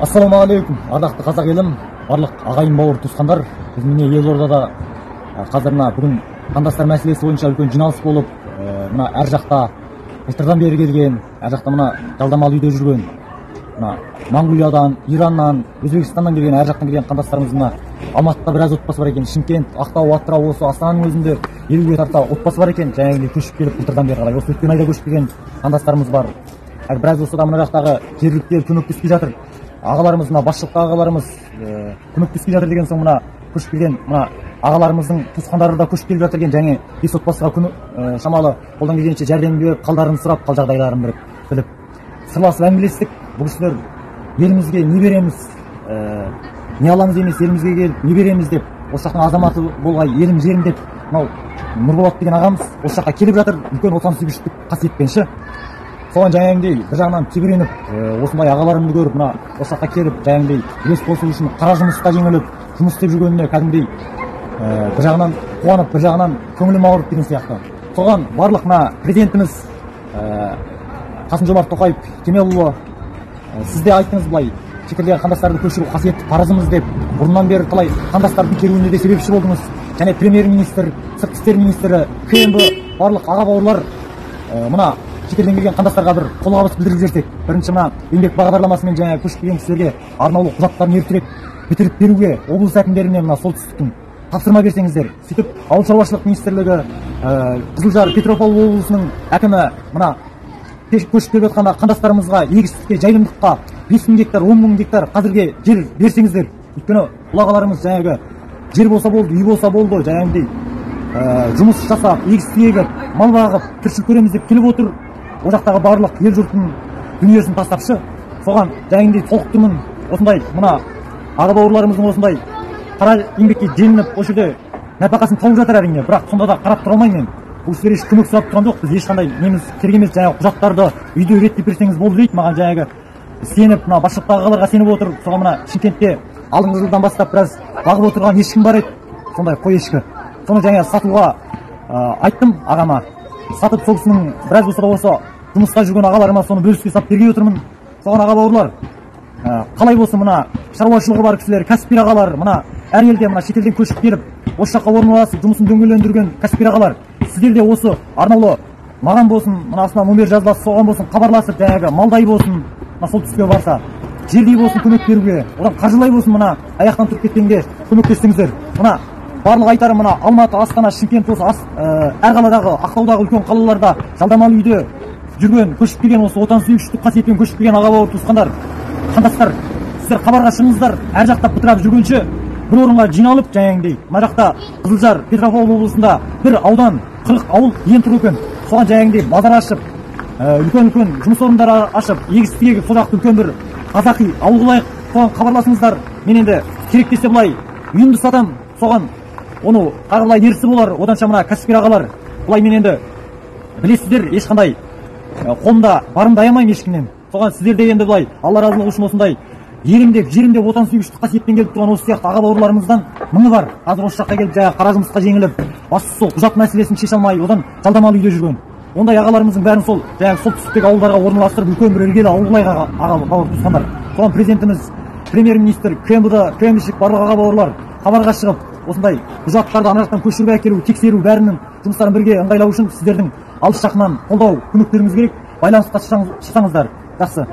Ассалаумағалейкум, ардақты қазақ елім, барлық ағайын бауыр туысқандар. Біз міне Елордада қазір бүгін қандастар мәселесі бойынша үлкен жиналыс болып, мына әр жақта былтырдан бері келген, әр жақта мына жалдамалы үйде жүрген, мына Монғолиядан, Ираннан, Өзбекстаннан келген, әр жақтан келген қандастарымыз мына Алматыда біраз отбасы бар екен, Шымкент, Ақтау, Атырау, осы Астананың өзінде 50-ге тарта отбасы бар екен. Жаңағыдай көшіп келіп былтырдан бері қарай осы өткен айда көшіп келген қандастарымыз бар. Біраз болса да мына жақтағы жергіліктер көмектеспей жатыр. Ағаларымыз, мына басшылықта ағаларымыз көмектеспей жатыр деген соң, мына көшіп келген мына ағаларымыздың туысқандары да көшіп келіп жатыр екен. Және 5 отбасыға шамалы қолдан келгенше жәрдем беріп, қалдарын сұрап, қал жағдайларын біліп сырласып әңгімелестік. Бұл кісілер елімізге не береміз, не аламыз емес, елімізге келіп не береміз деп, осы жақтың азаматы болғай, елім жерім деп, мынау Нұрболат деген ағамыз осы жаққа келіп жатыр, үлкен отансүйгіштік қасиетпенші. Соған жаңағындай бір жағынан тебіреніп, осындай ағаларымды көріп, мына осы жаққа келіп, жаңағындай үлес қосу үшін қара жұмысқа жеңіліп, жұмыс істеп жүргеніне кәдімгідей бір жағынан қуанып, бір жағынан көңілім ауырып деген сияқты. Соған барлық мына президентіміз Қасым-Жомарт Тоқаев Кемелұлы, сіз де айттыңыз былай, шетелдегі қандастарды көшіру қасиетті парызымыз деп, бұрыннан бері талай қандастардың келуіне де себепші болдыңыз. Және премьер-министр, сыртқы істер министрі, КМБ, барлық аға бауырлар мына шетелден келген қандастарға бір қолғабыс білдіріп жіберсек. Бірінші мына еңбек бағдарламасымен жаңа көшіп келген кісілерге арнаулы құжаттарын ертерек бітіріп беруге облыс әкімдеріне мына солтүстіктің тапсырма берсеңіздер. Сөйтіп ауыл шаруашылық министрлігі, Қызылжар, Петропавл облысының әкімі мына көшіп келіп жатқан қандастарымызға егістікке, жайылымдыққа 5.000 гектар, 10.000 гектар қазірге жер берсеңіздер. Өйткені бұл ағаларымыз жаңағы жер болса болды, үй болса болды, жаңағындай жұмыс жасап, егістік егіп, мал бағып, тіршілік көреміз деп келіп отыр. О жақтағы барлық ел жұртының дүниесін тастапшы. Соған жаңағындай толық тұрмын. Осындай мына аға бауырларымыздың осындай қара еңбекке желініп, осы жерде нәпақасын тауып жатыр әрине. Бірақ сонда да қарап тұра алмаймын мен. Бұл кісілер еш көмек сұрап тұрған жоқ. Біз ешқандай неміз керек емес, жаңағы құжаттарды үйде реттеп берсеңіз болды дейді. Маған жаңағы сеніп, мына басшылықтағы ағаларға сеніп отыр. Соған мына Шымкентте алдыңғы жылдан бастап біраз бағып отырған ешкім бар еді. Сондай қой ешкі. Соны жаңа сатуға айттым ағама. Сатып сол кісінің біраз болса да осы жұмысқа жүрген ағаларыма соны бөліске сап бергей отырмын. Соған аға бауырлар, қалай болсын мына шаруашылығы бар кісілер, кәсіпкер ағалар, мына әр елде мына шетелден көшіп келіп, осы жаққа орналасып, жұмысын дөңгелендірген кәсіпкер ағалар, сіздер де осы арнаулы маған болсын, мына астына номер жазыласы, соған болсын хабарласып, жаңағы малдай болсын, мына солтүстікке барса, жердей болсын көмек беруге, одан қаржылай болсын мына аяқтан тұрып кеткенге көмектестіңіздер. Мына барлық айтарым мына Алматы, Астана, Шымкент осы әр қаладағы, Ақтаудағы үлкен қалаларда жалдамалы үйде жүрген, көшіп келген, осы отансүйгіштік қасиетпен көшіп келген аға бауыр туысқандар, қандастар, сіздер хабарға шығыңыздар. Әр жақта бытырап жүргенше бір орынға жиналып, жаңағындай мына жақта Қызылжар, Петропавл облысында бір аудан 40 ауыл ен тұр екен. Соған жаңағындай базар ашып, үлкен жұмыс орындары ашып, егістік егіп, сол жақта үлкен бір қазақи ауыл қылайық. Соған хабарласыңыздар. Мен енді керек десе былай үйімді сатам, соған оны қағылай ерсі болар. Оданша мына кәсіпкер ағалар, былай мен енді білесіздер, ешқандай қолымда барымды аямаймын ешкімнен. Соған сіздер де енді былай алла разылығы үшін осындай елімдеп, жерімдеп отансүйгіштік қасиетпен келіп тұрған осы сияқты аға бауырларымыздан мыңы бар. Қазір осы жаққа келіп жаңағы қара жұмысқа жеңіліп, бастысы сол құжат мәселесін шеше алмай, одан жалдамалы үйде жүрген. Ондай ағаларымыздың бәрін сол жаңағы солтүстіктегі ауылдарға орналастырып, үлкен бір іргелі ауыл қылайық аға бауыр туысқандар. Соған президентіміз, премьер-министр, КМБ-шік барлық аға бауырлар хабарға шығып, осындай құжаттарды ана жақтан көшіріп әкелу, тексеру бәрінің жұмыстарын бірге ыңғайлау үшін сіздердің алыс жақыннан қолдау көмектеріңіз керек. Байланысқа шықсаңыздар жақсы.